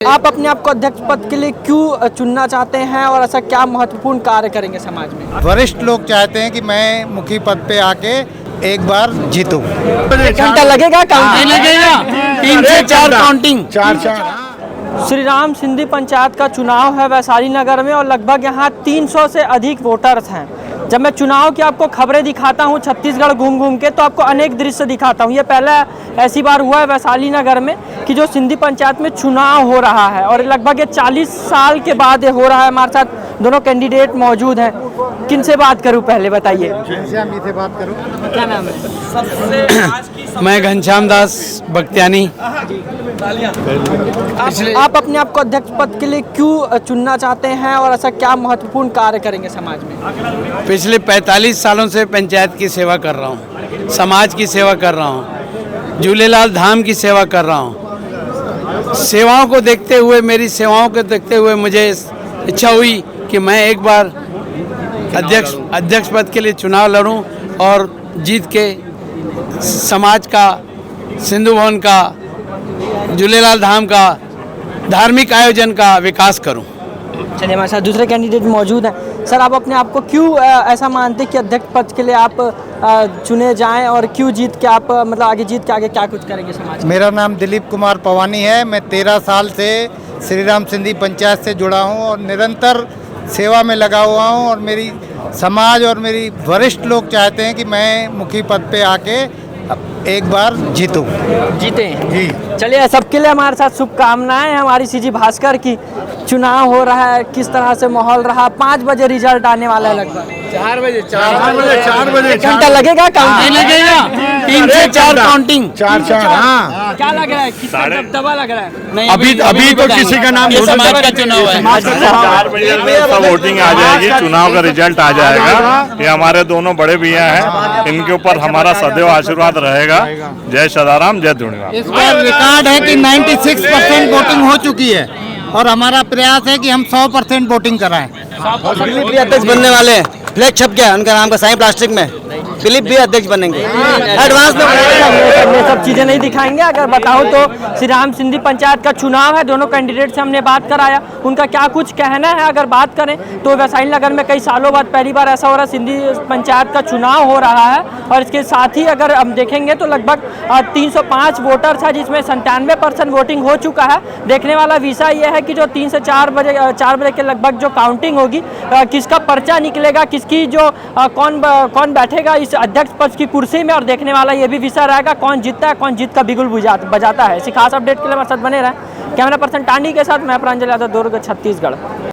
आप अपने आप को अध्यक्ष पद के लिए क्यों चुनना चाहते हैं और ऐसा क्या महत्वपूर्ण कार्य करेंगे समाज में? वरिष्ठ लोग चाहते हैं कि मैं मुखी पद पे आके एक बार जीतूं। घंटा लगेगा काउंटिंग? लगेगा 3 से 4 काउंटिंग। श्री राम सिंधी पंचायत का चुनाव है वैशाली नगर में और लगभग यहाँ 300 से अधिक वोटर्स हैं। जब मैं चुनाव की आपको खबरें दिखाता हूँ छत्तीसगढ़ घूम घूम के, तो आपको अनेक दृश्य दिखाता हूँ। ये पहला ऐसी बार हुआ है वैशाली नगर में कि जो सिंधी पंचायत में चुनाव हो रहा है और लगभग ये 40 साल के बाद ये हो रहा है। हमारे साथ दोनों कैंडिडेट मौजूद हैं। किन से बात करूँ पहले बताइए? से बात करूं। क्या नाम है? मैं घनश्याम दास बख्तियानी। आप अपने आप को अध्यक्ष पद के लिए क्यों चुनना चाहते हैं और ऐसा क्या महत्वपूर्ण कार्य करेंगे समाज में? पिछले 45 सालों से पंचायत की सेवा कर रहा हूँ, समाज की सेवा कर रहा हूँ, झूलेलाल धाम की सेवा कर रहा हूँ। सेवाओं को देखते हुए, मेरी सेवाओं को देखते हुए मुझे इच्छा हुई कि मैं एक बार अध्यक्ष पद के लिए चुनाव लड़ूं और जीत के समाज का, सिंधु भवन का, झूलेलाल धाम का, धार्मिक आयोजन का विकास करूं। चलिए, हमारे साथ दूसरे कैंडिडेट मौजूद हैं। सर, आप अपने आप को क्यों ऐसा मानते हैं कि अध्यक्ष पद के लिए आप चुने जाएं और क्यों जीत के आप मतलब आगे जीत के आगे क्या कुछ करेंगे समाज में? मेरा नाम दिलीप कुमार पवानी है। मैं 13 साल से श्री राम सिंधी पंचायत से जुड़ा हूं और निरंतर सेवा में लगा हुआ हूं और मेरी समाज और मेरी वरिष्ठ लोग चाहते हैं कि मैं मुखी पद पे आके एक बार जीतूं। जीते जी। चलिए, सबके लिए हमारे साथ शुभकामनाएं। हमारी सीजी भास्कर की चुनाव हो रहा है, किस तरह से माहौल रहा? 5 बजे रिजल्ट आने वाला है, लगभग 4 बजे। घंटा लगेगा काउंटिंग? लगेगा 3 से 4 काउंटिंग। हाँ। क्या लग रहा है? किसका दबदबा लग रहा है? नहीं, अभी तो किसी का नाम, समाज का चुनाव है। 4 बजे सब वोटिंग आ जाएगी, चुनाव का रिजल्ट आ जाएगा। ये हमारे दोनों बड़े भैया हैं, इनके ऊपर हमारा सदैव आशीर्वाद रहेगा। जय सदाराम, जय धुनीवाल। इस बार रिकॉर्ड है कि 96% वोटिंग हो चुकी है और हमारा प्रयास है कि हम 100% वोटिंग कराएं। दिलीप भी अध्यक्ष बनने वाले हैं। फ्लैग छप गया उनका नाम का साइन प्लास्टिक में। दिलीप भी अध्यक्ष बनेंगे। एडवांस में ये सब चीजें नहीं दिखाएंगे। अगर बताऊं तो श्री राम सिंधी पंचायत का चुनाव है, दोनों कैंडिडेट से हमने बात कराया, उनका क्या कुछ कहना है। अगर बात करें तो वैशाली नगर में कई सालों बाद पहली बार ऐसा हो रहा है, सिंधी पंचायत का चुनाव हो रहा है। और इसके साथ ही अगर हम देखेंगे तो लगभग 305 वोटर्स है, जिसमें 97% वोटिंग हो चुका है। देखने वाला विषय यह है कि जो 3 से 4 बजे के लगभग जो काउंटिंग होगी, किसका पर्चा निकलेगा, किसकी जो कौन बैठेगा इस अध्यक्ष पद की कुर्सी में, और देखने वाला ये भी विषय रहेगा कौन जीतता है, कौन जीत का बिगुल बजाता है। इसी खास अपडेट के लिए हमारे साथ बने रहे। कैमरा पर्सन टांडी के साथ मैं प्रांजल यादव, दुर्ग, छत्तीसगढ़।